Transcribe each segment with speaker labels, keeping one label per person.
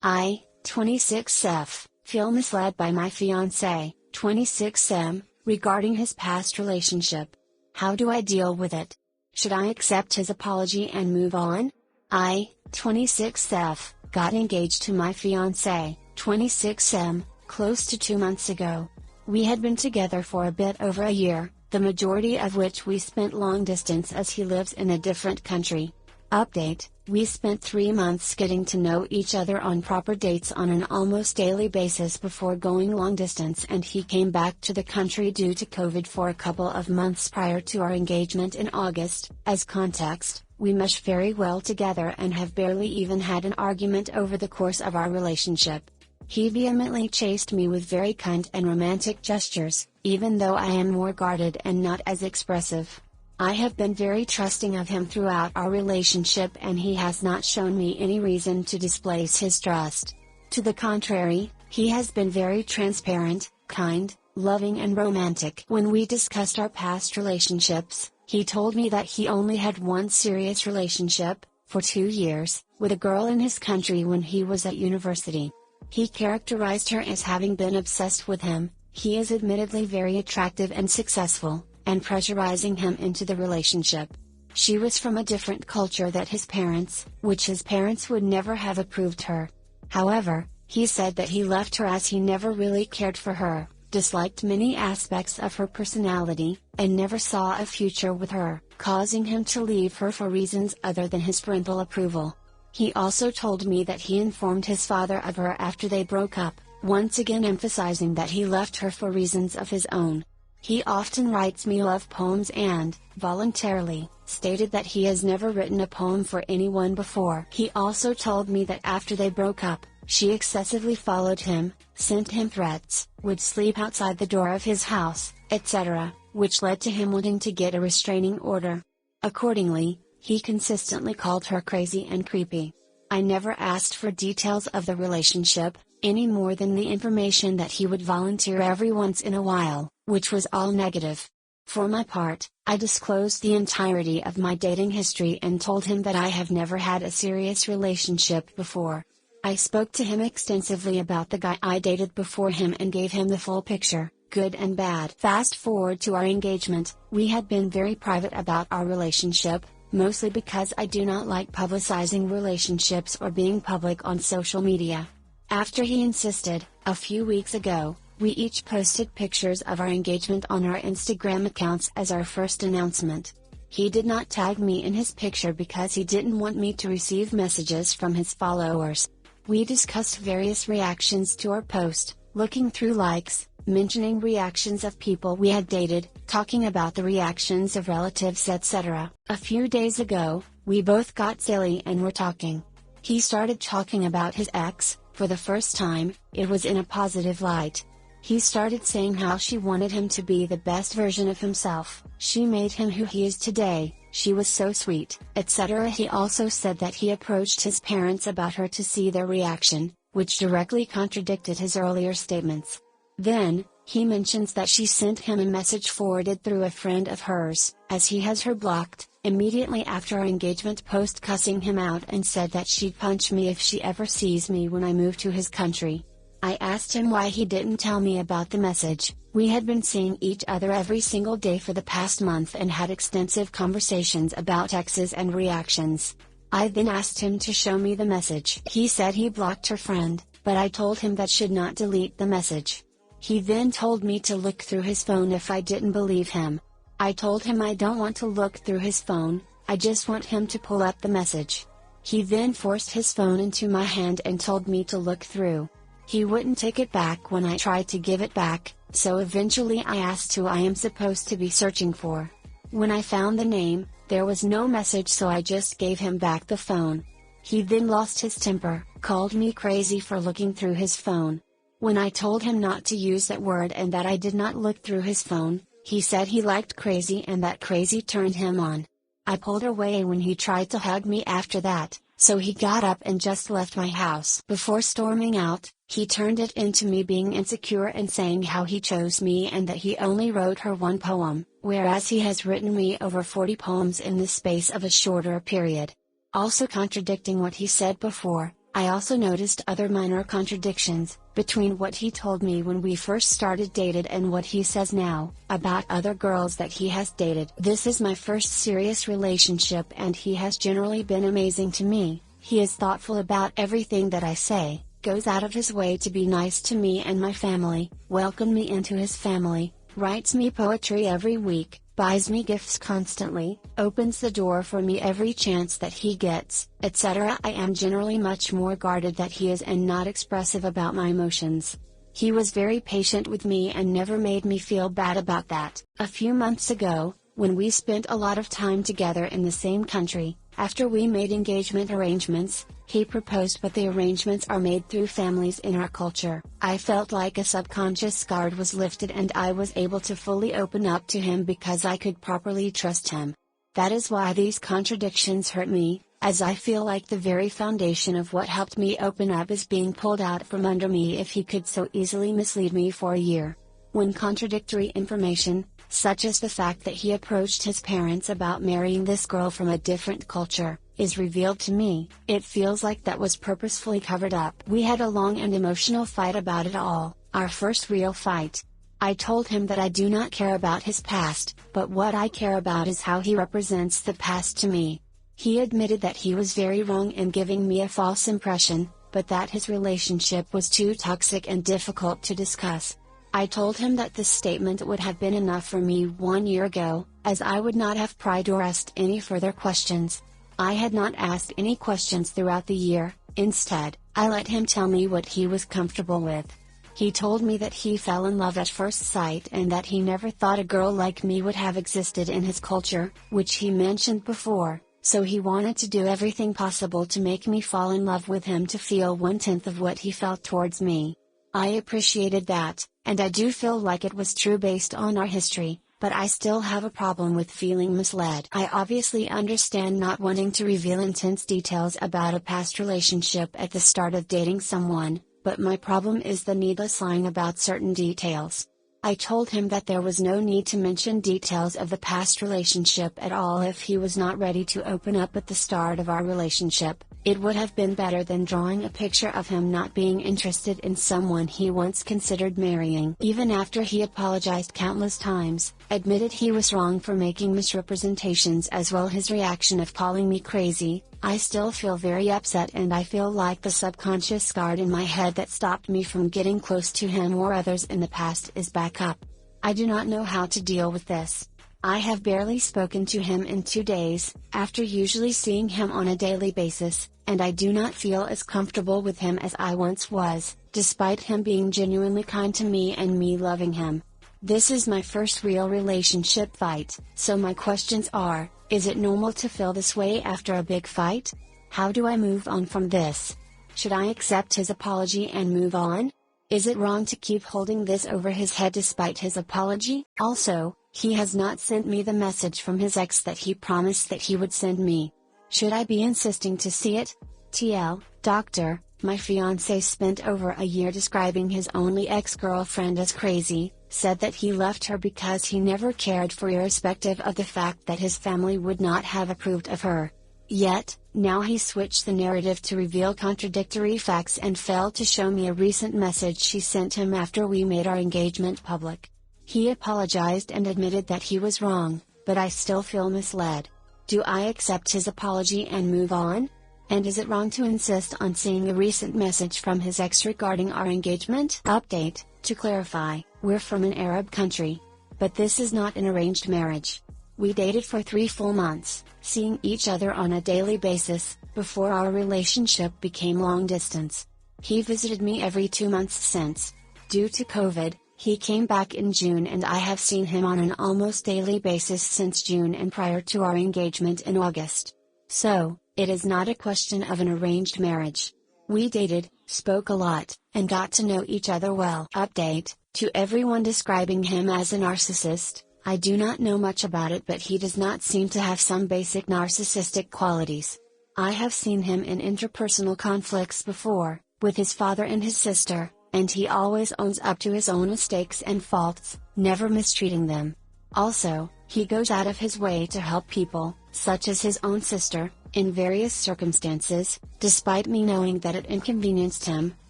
Speaker 1: I, 26F, feel misled by my fiancé, 26M, regarding his past relationship. How do I deal with it? Should I accept his apology and move on? I, 26F, got engaged to my fiancé, 26M, close to 2 months ago. We had been together for a bit over a year, the majority of which we spent long distance as he lives in a different country. Update: we spent 3 months getting to know each other on proper dates on an almost daily basis before going long distance, and he came back to the country due to COVID for a couple of months prior to our engagement in August. As context, we mesh very well together and have barely even had an argument over the course of our relationship. He vehemently chased me with very kind and romantic gestures, even though I am more guarded and not as expressive. I have been very trusting of him throughout our relationship, and he has not shown me any reason to displace his trust. To the contrary, he has been very transparent, kind, loving and romantic. When we discussed our past relationships, he told me that he only had one serious relationship, for 2 years, with a girl in his country when he was at university. He characterized her as having been obsessed with him. He is admittedly very attractive and successful, and pressurizing him into the relationship. She was from a different culture that his parents, which his parents would never have approved her. However, he said that he left her as he never really cared for her, disliked many aspects of her personality, and never saw a future with her, causing him to leave her for reasons other than his parental approval. He also told me that he informed his father of her after they broke up, once again emphasizing that he left her for reasons of his own. He often writes me love poems and, voluntarily, stated that he has never written a poem for anyone before. He also told me that after they broke up, she excessively followed him, sent him threats, would sleep outside the door of his house, etc., which led to him wanting to get a restraining order. Accordingly, he consistently called her crazy and creepy. I never asked for details of the relationship, any more than the information that he would volunteer every once in a while, which was all negative. For my part, I disclosed the entirety of my dating history and told him that I have never had a serious relationship before. I spoke to him extensively about the guy I dated before him and gave him the full picture, good and bad. Fast forward to our engagement, we had been very private about our relationship, mostly because I do not like publicizing relationships or being public on social media. After he insisted, a few weeks ago, we each posted pictures of our engagement on our Instagram accounts as our first announcement. He did not tag me in his picture because he didn't want me to receive messages from his followers. We discussed various reactions to our post, looking through likes, mentioning reactions of people we had dated, talking about the reactions of relatives, etc. A few days ago, we both got silly and were talking. He started talking about his ex. For the first time, it was in a positive light. He started saying how she wanted him to be the best version of himself, she made him who he is today, she was so sweet, etc. He also said that he approached his parents about her to see their reaction, which directly contradicted his earlier statements. Then, he mentions that she sent him a message forwarded through a friend of hers, as he has her blocked, immediately after our engagement post, cussing him out and said that she'd punch me if she ever sees me when I move to his country. I asked him why he didn't tell me about the message. We had been seeing each other every single day for the past month and had extensive conversations about exes and reactions. I then asked him to show me the message. He said he blocked her friend, but I told him that should not delete the message. He then told me to look through his phone if I didn't believe him. I told him I don't want to look through his phone, I just want him to pull up the message. He then forced his phone into my hand and told me to look through. He wouldn't take it back when I tried to give it back, so eventually I asked who I am supposed to be searching for. When I found the name, there was no message, so I just gave him back the phone. He then lost his temper, called me crazy for looking through his phone. When I told him not to use that word and that I did not look through his phone, he said he liked crazy and that crazy turned him on. I pulled away when he tried to hug me after that, so he got up and just left my house. Before storming out, he turned it into me being insecure and saying how he chose me and that he only wrote her one poem, whereas he has written me over 40 poems in the space of a shorter period. Also contradicting what he said before, I also noticed other minor contradictions between what he told me when we first started dated and what he says now about other girls that he has dated. This is my first serious relationship and he has generally been amazing to me. He is thoughtful about everything that I say, goes out of his way to be nice to me and my family, welcome me into his family, writes me poetry every week, buys me gifts constantly, opens the door for me every chance that he gets, etc. I am generally much more guarded that he is and not expressive about my emotions. He was very patient with me and never made me feel bad about that. A few months ago, when we spent a lot of time together in the same country, after we made engagement arrangements, he proposed, but the arrangements are made through families in our culture. I felt like a subconscious guard was lifted and I was able to fully open up to him because I could properly trust him. That is why these contradictions hurt me, as I feel like the very foundation of what helped me open up is being pulled out from under me if he could so easily mislead me for a year. When contradictory information, such as the fact that he approached his parents about marrying this girl from a different culture, is revealed to me, it feels like that was purposefully covered up. We had a long and emotional fight about it all, our first real fight. I told him that I do not care about his past, but what I care about is how he represents the past to me. He admitted that he was very wrong in giving me a false impression, but that his relationship was too toxic and difficult to discuss. I told him that this statement would have been enough for me 1 year ago, as I would not have pried or asked any further questions. I had not asked any questions throughout the year, instead, I let him tell me what he was comfortable with. He told me that he fell in love at first sight and that he never thought a girl like me would have existed in his culture, which he mentioned before, so he wanted to do everything possible to make me fall in love with him to feel 1/10 of what he felt towards me. I appreciated that, and I do feel like it was true based on our history, but I still have a problem with feeling misled. I obviously understand not wanting to reveal intense details about a past relationship at the start of dating someone, but my problem is the needless lying about certain details. I told him that there was no need to mention details of the past relationship at all if he was not ready to open up at the start of our relationship. It would have been better than drawing a picture of him not being interested in someone he once considered marrying. Even after he apologized countless times, admitted he was wrong for making misrepresentations as well his reaction of calling me crazy, I still feel very upset and I feel like the subconscious guard in my head that stopped me from getting close to him or others in the past is back up. I do not know how to deal with this. I have barely spoken to him in 2 days, after usually seeing him on a daily basis, and I do not feel as comfortable with him as I once was, despite him being genuinely kind to me and me loving him. This is my first real relationship fight, so my questions are, is it normal to feel this way after a big fight? How do I move on from this? Should I accept his apology and move on? Is it wrong to keep holding this over his head despite his apology? Also, he has not sent me the message from his ex that he promised that he would send me. Should I be insisting to see it? TL, Doctor, my fiancé spent over a year describing his only ex-girlfriend as crazy, said that he left her because he never cared for her irrespective of the fact that his family would not have approved of her. Yet, now he switched the narrative to reveal contradictory facts and failed to show me a recent message she sent him after we made our engagement public. He apologized and admitted that he was wrong, but I still feel misled. Do I accept his apology and move on? And is it wrong to insist on seeing a recent message from his ex regarding our engagement? Update, to clarify, we're from an Arab country. But this is not an arranged marriage. We dated for 3 full months, seeing each other on a daily basis, before our relationship became long distance. He visited me every 2 months since. Due to COVID, he came back in June and I have seen him on an almost daily basis since June and prior to our engagement in August. So, it is not a question of an arranged marriage. We dated, spoke a lot, and got to know each other well. Update, to everyone describing him as a narcissist, I do not know much about it, but he does not seem to have some basic narcissistic qualities. I have seen him in interpersonal conflicts before, with his father and his sister, and he always owns up to his own mistakes and faults, never mistreating them. Also, he goes out of his way to help people, such as his own sister, in various circumstances, despite me knowing that it inconvenienced him,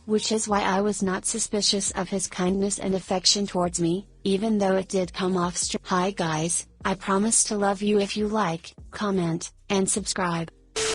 Speaker 1: which is why I was not suspicious of his kindness and affection towards me, even though it did come off Hi guys, I promise to love you if you like, comment, and subscribe.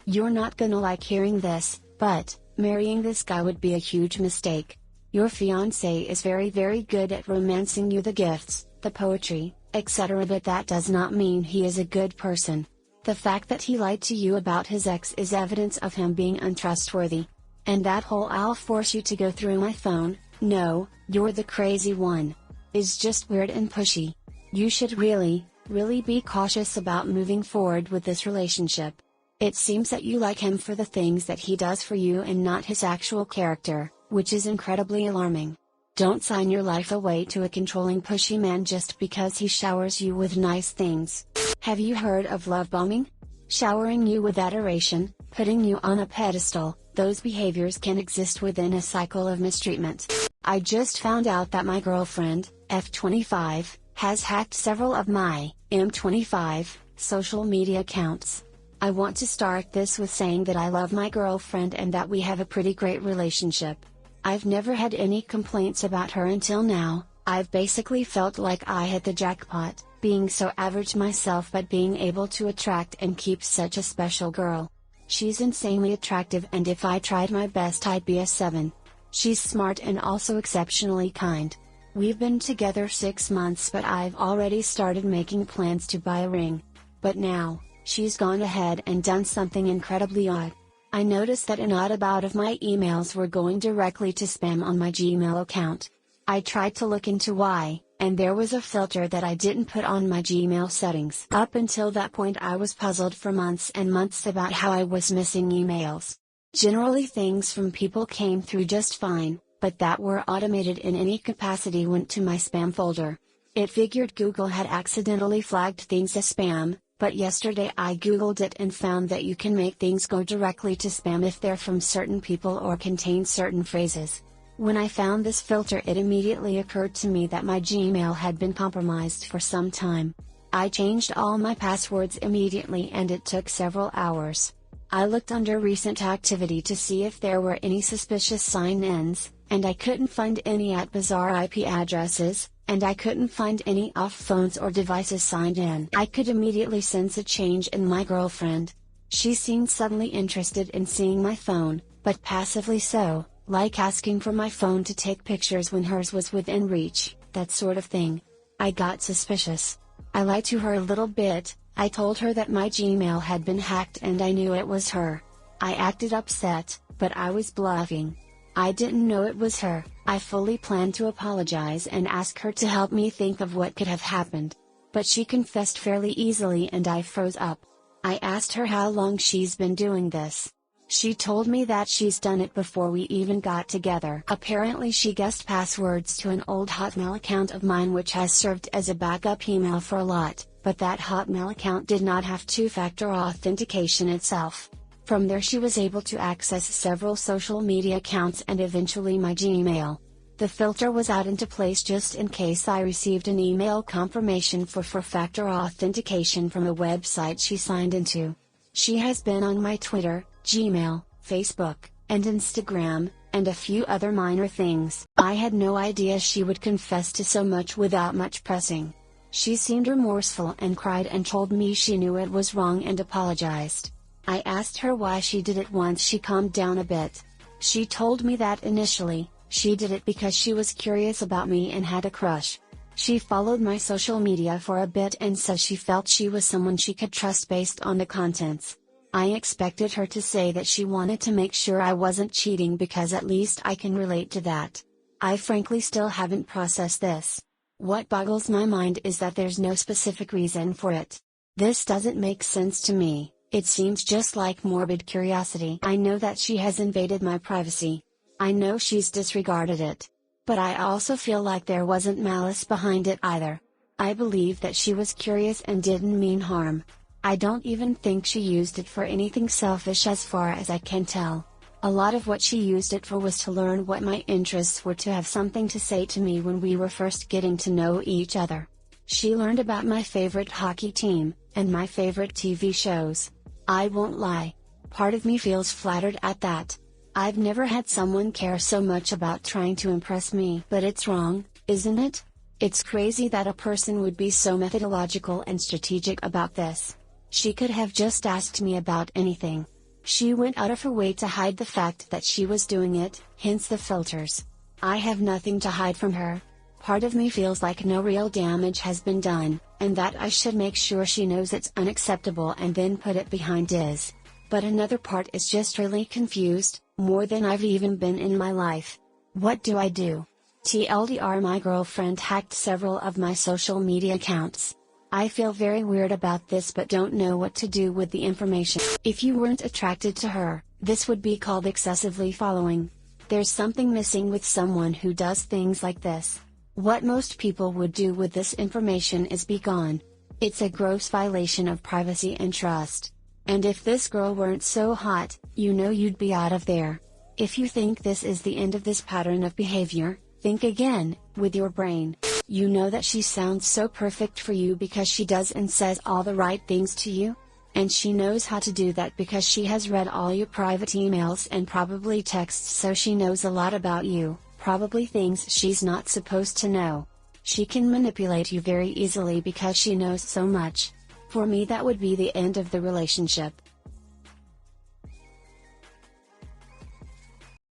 Speaker 1: You're not gonna like hearing this, but marrying this guy would be a huge mistake. Your fiancé is very good at romancing you, the gifts, the poetry, etc., but that does not mean he is a good person. The fact that he lied to you about his ex is evidence of him being untrustworthy. And that whole "I'll force you to go through my phone, no, you're the crazy one" is just weird and pushy. You should really be cautious about moving forward with this relationship. It seems that you like him for the things that he does for you and not his actual character, which is incredibly alarming. Don't sign your life away to a controlling, pushy man just because he showers you with nice things. Have you heard of love bombing? Showering you with adoration, putting you on a pedestal. Those behaviors can exist within a cycle of mistreatment. I just found out that my girlfriend, F25, has hacked several of my, M25, social media accounts. I want to start this with saying that I love my girlfriend and that we have a pretty great relationship. I've never had any complaints about her until now. I've basically felt like I hit the jackpot, being so average myself but being able to attract and keep such a special girl. She's insanely attractive, and if I tried my best I'd be a 7. She's smart and also exceptionally kind. We've been together 6 months, but I've already started making plans to buy a ring. But now, she's gone ahead and done something incredibly odd. I noticed that an odd amount of my emails were going directly to spam on my Gmail account. I tried to look into why, and there was a filter that I didn't put on my Gmail settings. Up until that point I was puzzled for months and months about how I was missing emails. Generally things from people came through just fine, but that were automated in any capacity went to my spam folder. It figured Google had accidentally flagged things as spam, but yesterday I googled it and found that you can make things go directly to spam if they're from certain people or contain certain phrases. When I found this filter, it immediately occurred to me that my Gmail had been compromised for some time. I changed all my passwords immediately and it took several hours. I looked under recent activity to see if there were any suspicious sign-ins, and I couldn't find any at bizarre IP addresses, and I couldn't find any off phones or devices signed in. I could immediately sense a change in my girlfriend. She seemed suddenly interested in seeing my phone, but passively so, like asking for my phone to take pictures when hers was within reach, that sort of thing. I got suspicious. I lied to her a little bit. I told her that my Gmail had been hacked and I knew it was her. I acted upset, but I was bluffing. I didn't know it was her. I fully planned to apologize and ask her to help me think of what could have happened. But she confessed fairly easily and I froze up. I asked her how long she's been doing this. She told me that she's done it before we even got together. Apparently she guessed passwords to an old Hotmail account of mine which has served as a backup email for a lot, but that Hotmail account did not have two-factor authentication itself. From there she was able to access several social media accounts and eventually my Gmail. The filter was out into place just in case I received an email confirmation for four-factor authentication from a website she signed into. She has been on my Twitter, Gmail, Facebook, and Instagram, and a few other minor things. I had no idea she would confess to so much without much pressing. She seemed remorseful and cried and told me she knew it was wrong and apologized. I asked her why she did it once she calmed down a bit. She told me that initially, she did it because she was curious about me and had a crush. She followed my social media for a bit and said she felt she was someone she could trust based on the contents. I expected her to say that she wanted to make sure I wasn't cheating because at least I can relate to that. I frankly still haven't processed this. What boggles my mind is that there's no specific reason for it. This doesn't make sense to me, it seems just like morbid curiosity. I know that she has invaded my privacy. I know she's disregarded it. But I also feel like there wasn't malice behind it either. I believe that she was curious and didn't mean harm. I don't even think she used it for anything selfish as far as I can tell. A lot of what she used it for was to learn what my interests were, to have something to say to me when we were first getting to know each other. She learned about my favorite hockey team, and my favorite TV shows. I won't lie, part of me feels flattered at that. I've never had someone care so much about trying to impress me. But it's wrong, isn't it? It's crazy that a person would be so methodological and strategic about this. She could have just asked me about anything. She went out of her way to hide the fact that she was doing it, hence the filters. I have nothing to hide from her. Part of me feels like no real damage has been done, and that I should make sure she knows it's unacceptable and then put it behind is. But another part is just really confused, more than I've even been in my life. What do I do? TLDR, my girlfriend hacked several of my social media accounts. I feel very weird about this but don't know what to do with the information. If you weren't attracted to her, this would be called excessively following. There's something missing with someone who does things like this. What most people would do with this information is be gone. It's a gross violation of privacy and trust. And if this girl weren't so hot, you know you'd be out of there. If you think this is the end of this pattern of behavior, think again, with your brain. You know that she sounds so perfect for you because she does and says all the right things to you? And she knows how to do that because she has read all your private emails and probably texts, so she knows a lot about you, probably things she's not supposed to know. She can manipulate you very easily because she knows so much. For me, that would be the end of the relationship.